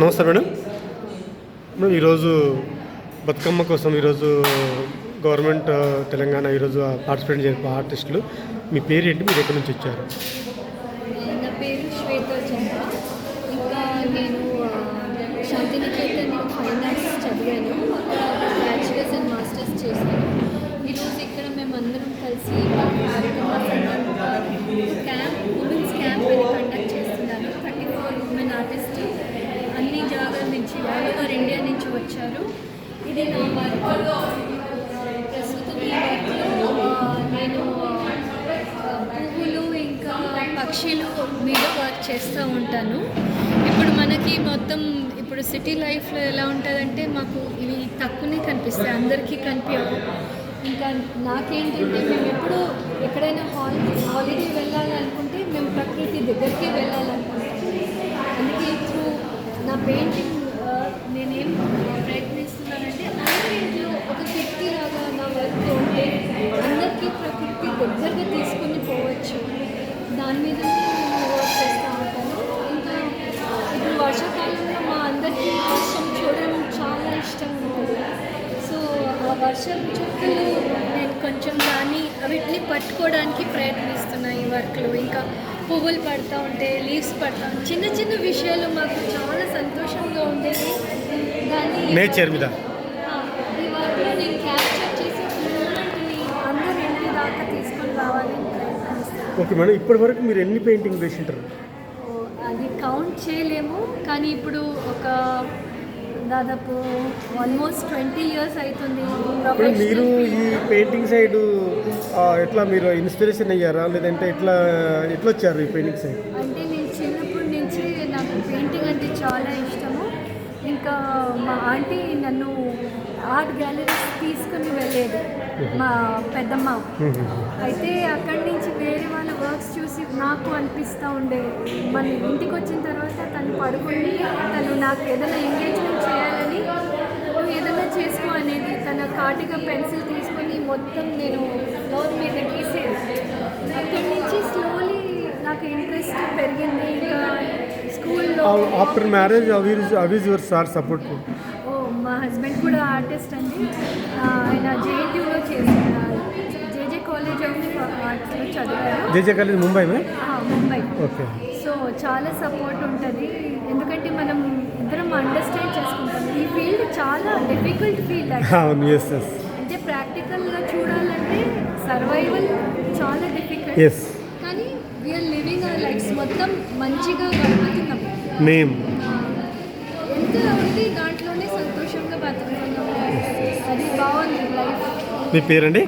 నమస్తే మేడం. ఈరోజు బతుకమ్మ కోసం ఈరోజు గవర్నమెంట్ తెలంగాణ ఈరోజు పార్టిసిపేట్ చేసిన ఆర్టిస్టులు. మీ పేరు ఏంటి, మీరు ఎక్కడి నుంచి వచ్చారు? నా పేరు శ్వేత చంద్ర. ఇంకా నేను శాంతినికేతన్ ఫైన్ ఆర్ట్స్ చదివాను, అక్కడ బ్యాచిలర్స్ అండ్ మాస్టర్స్ చేశాను. ఈరోజు ఇక్కడ మేమందరం కలిసి క్యాంప్ ఉమెన్స్ క్యాంప్ అని కండక్ట్ చేస్తున్నాను. 34 ఉమెన్ ఆర్టిస్ట్ అన్ని జాగాల నుంచి ఆల్ ఓవర్ ఇండియా నుంచి వచ్చారు. ఇది నా వర్క్. ప్రస్తుతం ఈ వర్క్లో నేను పువ్వులు ఇంకా పక్షులు మీద వర్క్ చేస్తూ ఉంటాను. ఇప్పుడు మనకి మొత్తం ఇప్పుడు సిటీ లైఫ్లో ఎలా ఉంటుందంటే మాకు ఇవి తక్కువనే కనిపిస్తాయి, అందరికీ కనిపించవు. ఇంకా నాకేంటంటే మేము ఎప్పుడు ఎక్కడైనా హాలిడే వెళ్ళాలనుకుంటే మేము ప్రకృతి దగ్గరికి వెళ్ళాలనుకుంటాం. అందుకే త్రూ నా పెయింటింగ్ నేనేం ప్రయత్నిస్తున్నానంటే అందరిలో ఒక వ్యక్తిలాగా నా వర్క్ ఉంటే అందరికీ ప్రకృతి దగ్గరగా తీసుకుని పోవచ్చు. దాని మీద నేను వర్క్ చేస్తూ ఉంటాను. ఇంకా ఇప్పుడు వర్షాకాలంలో మా అందరికీ వర్షం చూడడం చాలా ఇష్టం ఉంటుంది. సో ఆ వర్షపు చుక్కలు నేను కొంచెం దాన్ని వీటిని పట్టుకోవడానికి ప్రయత్నిస్తున్నాను ఈ వర్క్లో. ఇంకా పువ్వులు పడుతూ ఉంటే, లీవ్స్ పడుతూ ఉంటే, చిన్న చిన్న విషయాలు మాకు చాలా సంతోషంగా ఉండేది. దాన్ని నేచర్ మీద ఈ వర్క్లో నేను క్యాప్చర్ చేసి మూమెంట్ని అందరూ ఇంటి దాకా తీసుకొని రావాలని ప్రయత్నిస్తాను. ఓకే మేడం, ఇప్పటి వరకు మీరు ఎన్ని పెయింటింగ్ వేసింటారు? అది కౌంట్ చేయలేము, కానీ ఇప్పుడు ఒక దాదాపు ఆల్మోస్ట్ 20 years అవుతుంది. మీరు ఈ పెయింటింగ్ సైడ్ ఎట్లా మీరు ఇన్స్పిరేషన్ అయ్యారా, లేదంటే ఎట్లా వచ్చారు ఈ పెయింటింగ్ సైడ్? అంటే నేను చిన్నప్పటి నుంచి నాకు పెయింటింగ్ అంటే చాలా ఇష్టము. ఇంకా మా ఆంటీ నన్ను ఆర్ట్ గ్యాలరీస్ తీసుకుని వెళ్ళేది, మా పెద్దమ్మ. అయితే అక్కడి నుంచి వేరే వాళ్ళ వర్క్స్ చూసి నాకు అనిపిస్తూ ఉండేది. మన ఇంటికి వచ్చిన తర్వాత తను పడుకుని తను నాకు ఏదైనా ఎంగేజ్మెంట్ చేయాలని, నువ్వు ఏదైనా చేసుకో అనేది. తన కాటిగా పెన్సిల్ తీసుకొని మొత్తం నేను ఫ్లోర్ మీద గీసేది. అక్కడి నుంచి స్లోలీ నాకు ఇంట్రెస్ట్ పెరిగింది. ఇంకా స్కూల్లో after marriage how is your sir support? మా హస్బెండ్ కూడా ఆర్టిస్ట్ అండి. ఆయన జేఎన్టీయూలో చేశారు, జేజే కాలేజ్ ఆఫ్ ఆర్ట్స్లో చదివారు. JJ college Mumbai? Mumbai. Okay. So చాలా సపోర్ట్ ఉంటుంది, ఎందుకంటే మనం ఇద్దరం అండర్స్టాండ్ చేసుకుంటాం. ఈ ఫీల్డ్ చాలా డిఫికల్ట్ ఫీల్డ్ అంటే ప్రాక్టికల్గా చూడాలంటే సర్వైవల్ చాలా డిఫికల్ట్. కానీ వీఆర్ లివింగ్ అవర్ లైఫ్స్ మొత్తం మంచిగా గడుపుతున్నాం. ఎంత ఉంది దాంట్లోనే సంతోషంగా బతుకుతున్నాం. అది బాగుంది లైఫ్. మీ పేరండి?